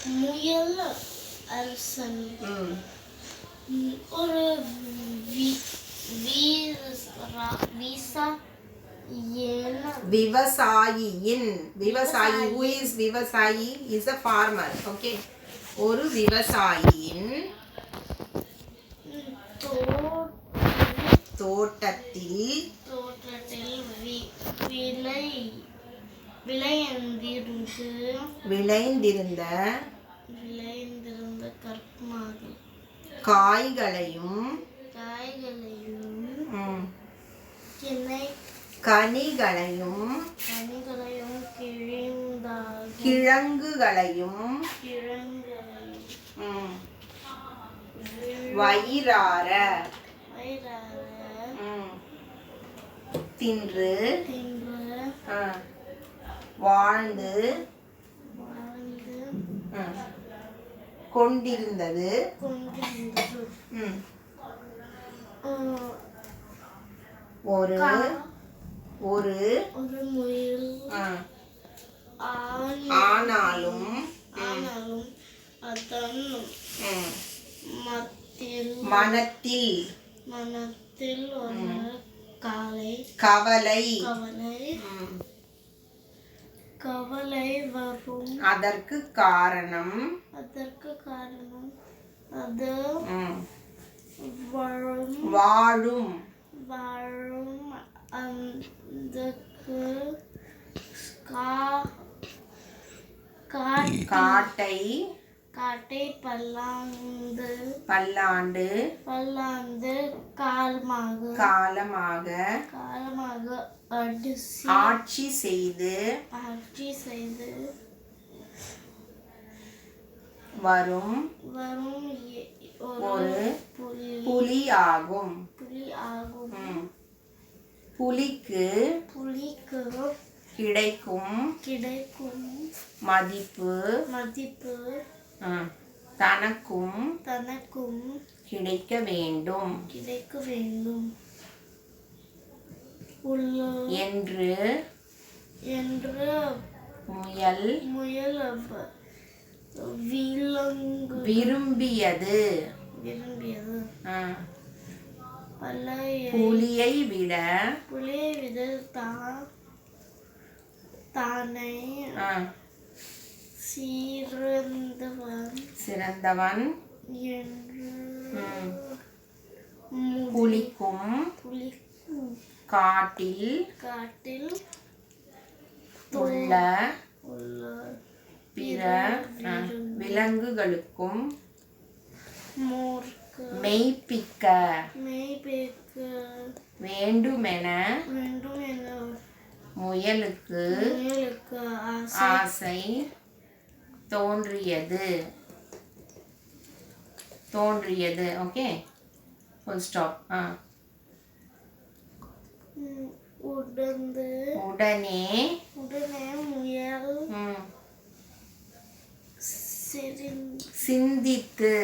முயல் அரசன் ஒரு விவசாயியின் விவசாயி who is விவசாயி is a farmer. okay ஒரு விவசாயியின் தோட்டத்தில் விளைந்திருந்த காய்களையும் கனிகளையும் கிழங்குகளையும் வயிறார தின்று வாழ்ந்து கொண்டிருந்தது. ஒரு ஒரு முயல் ஆனாலும் அதன் மனத்தில் ஒரு கவலை வரும். அதற்கு காரணம் அது வாழும் அந்த காட்டை பல்லாண்டு காலமாக ஆட்சி செய்து வரும் ஒரு புலியாகும். புலிக்கு கிடைக்கும் மதிப்பு தனக்கும் கிடைக்க வேண்டும் என்று முயல் விரும்பியது. புலியை விட தானே சிறந்தவன் புலிக்கும் காட்டில் உள்ள பிற விலங்குகளுக்கும் மெய்ப்பிக்க வேண்டுமென முயலுக்கு ஆசை தோன்றியது. Okay full stop. உடனே முயல் சிந்தித்து